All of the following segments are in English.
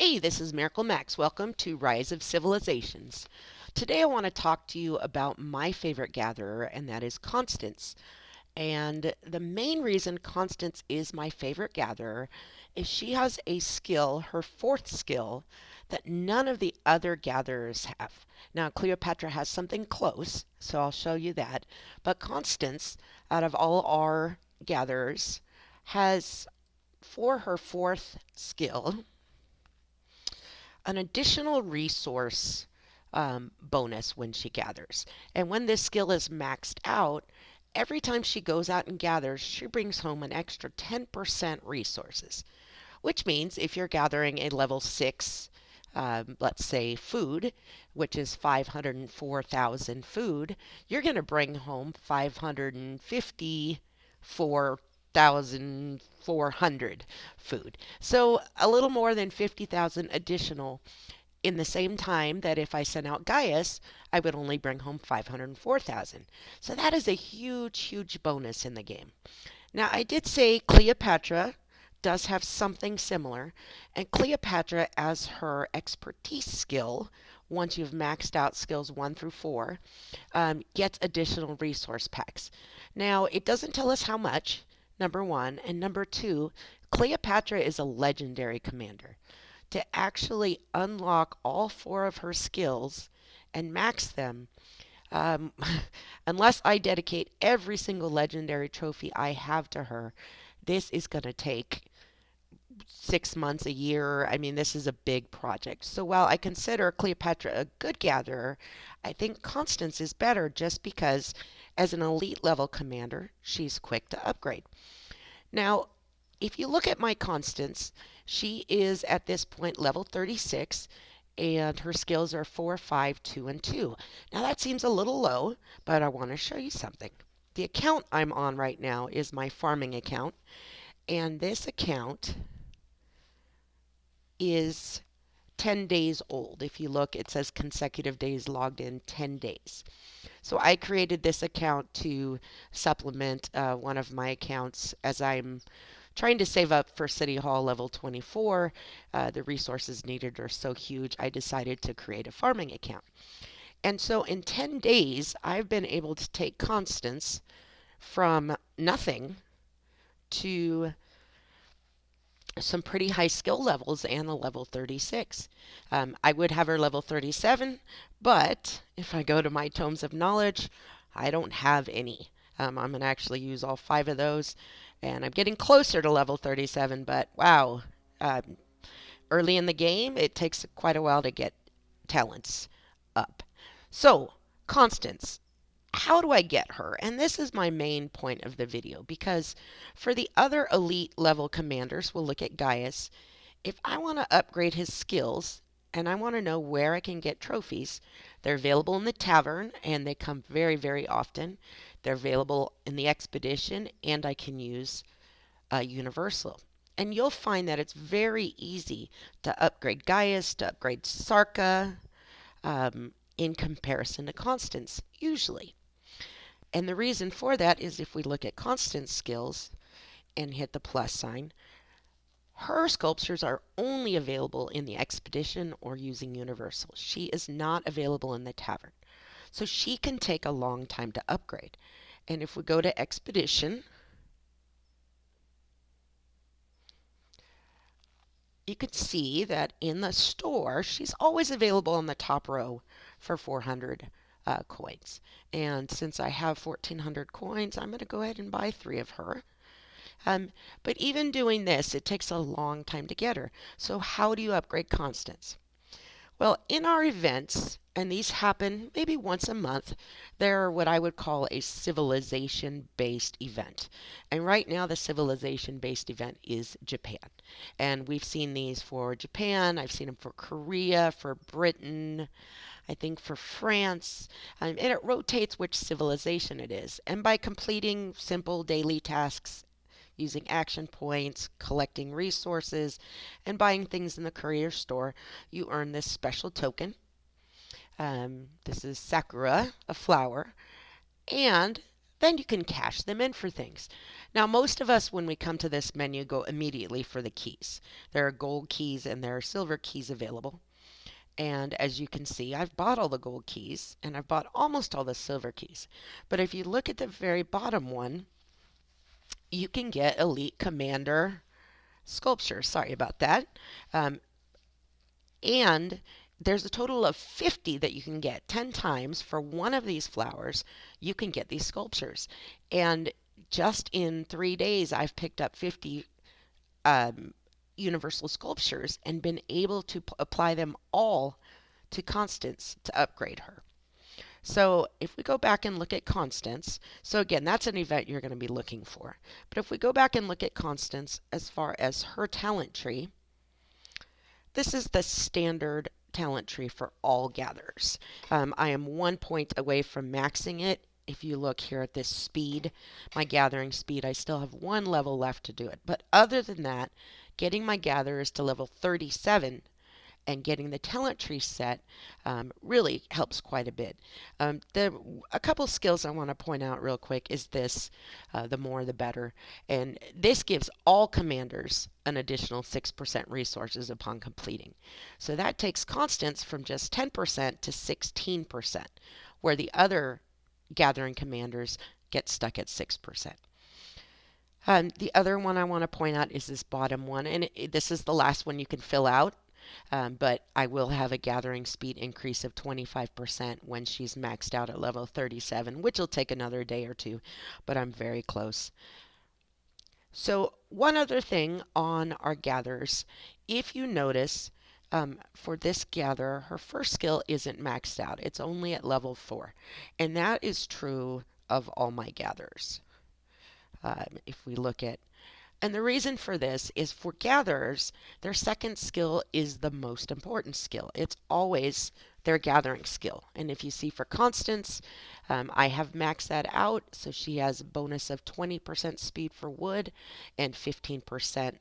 Hey, this is Miracle Max. Welcome to Rise of Civilizations. Today I want to talk to you about my favorite gatherer, and that is Constance. And the main reason Constance is my favorite gatherer is she has a skill, her fourth skill, that none of the other gatherers have. Now, Cleopatra has something close, so I'll show you that. But Constance, out of all our gatherers, has for her fourth skill an additional resource bonus when she gathers. And when this skill is maxed out, every time she goes out and gathers, she brings home an extra 10% resources. Which means if you're gathering a level 6, let's say food, which is 504,000 food, you're going to bring home 554,400 food. So a little more than 50,000 additional in the same time that if I sent out Gaius, I would only bring home 504,000. So that is a huge, huge bonus in the game. Now, I did say Cleopatra does have something similar, and Cleopatra, as her expertise skill, once you've maxed out skills 1 through 4, gets additional resource packs. Now, it doesn't tell us how much, number one, and number two, Cleopatra is a legendary commander. To actually unlock all 4 of her skills and max them, um, unless I dedicate every single legendary trophy I have to her, this is going to take 6 months, a year. I mean, this is a big project. So while I consider Cleopatra a good gatherer, I think Constance is better just because, as an elite level commander, she's quick to upgrade. Now, if you look at my Constance, she is at this point level 36, and her skills are 4, 5, 2, and 2. Now that seems a little low, but I want to show you something. The account I'm on right now is my farming account, and this account is 10 days old. If you look, it says consecutive days logged in, 10 days. So I created this account to supplement one of my accounts as I'm trying to save up for City Hall level 24. The resources needed are so huge, I decided to create a farming account. And so in 10 days, I've been able to take Constance from nothing to some pretty high skill levels and a level 36. I would have her level 37, but if I go to my Tomes of Knowledge, I don't have any. I'm going to actually use all 5 of those, and I'm getting closer to level 37, but wow. Early in the game, it takes quite a while to get talents up. So, Constance, how do I get her? And this is my main point of the video because for the other elite level commanders, we'll look at Gaius. If I want to upgrade his skills and I want to know where I can get trophies, they're available in the tavern and they come very, very often. They're available in the expedition and I can use Universal. And you'll find that it's very easy to upgrade Gaius, to upgrade Sarka, in comparison to Constance, usually. And the reason for that is if we look at Constance skills and hit the plus sign, her sculptures are only available in the expedition or using Universal. She is not available in the tavern. So she can take a long time to upgrade. And if we go to expedition, you could see that in the store, she's always available on the top row for 400 coins. And since I have 1,400 coins, I'm going to go ahead and buy 3 of her. But even doing this, it takes a long time to get her. So how do you upgrade Constance? Well, in our events, and these happen maybe once a month, they're what I would call a civilization-based event. And right now, the civilization-based event is Japan. And we've seen these for Japan, I've seen them for Korea, for Britain, I think for France, and it rotates which civilization it is. And by completing simple daily tasks, using action points, collecting resources, and buying things in the courier store, you earn this special token. This is Sakura, a flower, and then you can cash them in for things. Now, most of us, when we come to this menu, go immediately for the keys. There are gold keys and there are silver keys available. And as you can see, I've bought all the gold keys and I've bought almost all the silver keys. But if you look at the very bottom one, you can get Elite Commander sculpture. Sorry about that. Um, and there's a total of 50 that you can get. 10 times for one of these flowers, you can get these sculptures. And just in 3 days, I've picked up 50 um, universal sculptures and been able to apply them all to Constance to upgrade her. So if we go back and look at Constance, so again, that's an event you're going to be looking for. But if we go back and look at Constance as far as her talent tree, this is the standard talent tree for all gatherers. I am 1 point away from maxing it. If you look here at this speed, my gathering speed, I still have one level left to do it. But other than that, getting my gatherers to level 37 and getting the talent tree set really helps quite a bit. A couple skills I want to point out real quick is this, the more the better. And this gives all commanders an additional 6% resources upon completing. So that takes Constance from just 10% to 16%, where the other gathering commanders get stuck at 6%. The other one I want to point out is this bottom one, and this is the last one you can fill out. But I will have a gathering speed increase of 25% when she's maxed out at level 37, which will take another day or two, but I'm very close. So one other thing on our gatherers, if you notice, for this gatherer, her first skill isn't maxed out. It's only at level 4, and that is true of all my gatherers. If we look at And the reason for this is for gatherers, their second skill is the most important skill. It's always their gathering skill. And if you see for Constance, I have maxed that out. So she has a bonus of 20% speed for wood and 15%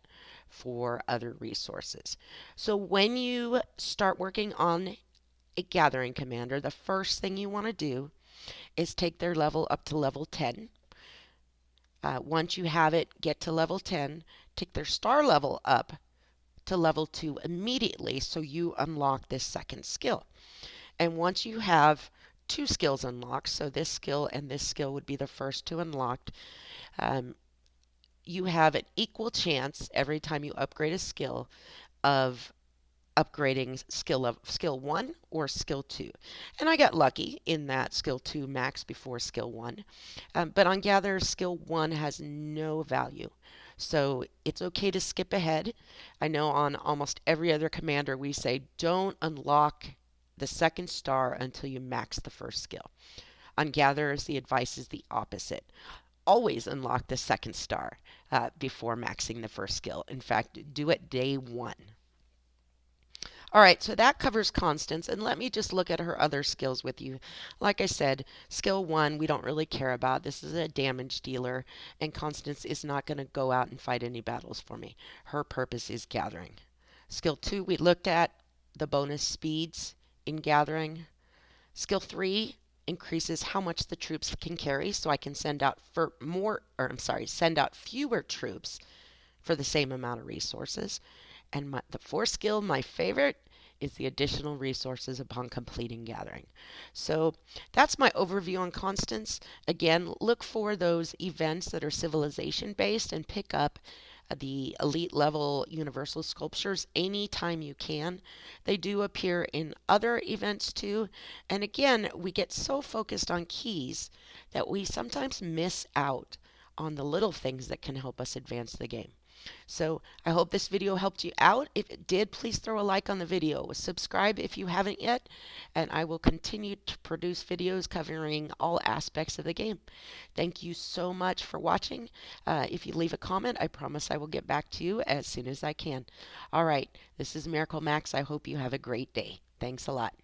for other resources. So when you start working on a gathering commander, the first thing you want to do is take their level up to level 10. Once you have it get to level 10, take their star level up to level 2 immediately so you unlock this second skill. And once you have 2 skills unlocked, so this skill and this skill would be the first 2 unlocked, you have an equal chance every time you upgrade a skill of upgrading skill 1 or skill 2. And I got lucky in that skill 2 max before skill 1. But on Gather, skill 1 has no value. So it's okay to skip ahead. I know on almost every other commander we say don't unlock the second star until you max the first skill. On Gatherers, the advice is the opposite. Always unlock the second star before maxing the first skill. In fact, do it day 1. All right, so that covers Constance, and let me just look at her other skills with you. Like I said, skill 1 we don't really care about. This is a damage dealer, and Constance is not going to go out and fight any battles for me. Her purpose is gathering. Skill 2 we looked at the bonus speeds in gathering. Skill 3 increases how much the troops can carry, so I can send out send out fewer troops for the same amount of resources. And the fourth skill, my favorite, is the additional resources upon completing gathering. So that's my overview on Constance. Again, look for those events that are civilization based and pick up the elite level universal sculptures anytime you can. They do appear in other events too. And again, we get so focused on keys that we sometimes miss out on the little things that can help us advance the game. So I hope this video helped you out. If it did, please throw a like on the video. Subscribe if you haven't yet, and I will continue to produce videos covering all aspects of the game. Thank you so much for watching. If you leave a comment, I promise I will get back to you as soon as I can. All right, this is Miracle Max. I hope you have a great day. Thanks a lot.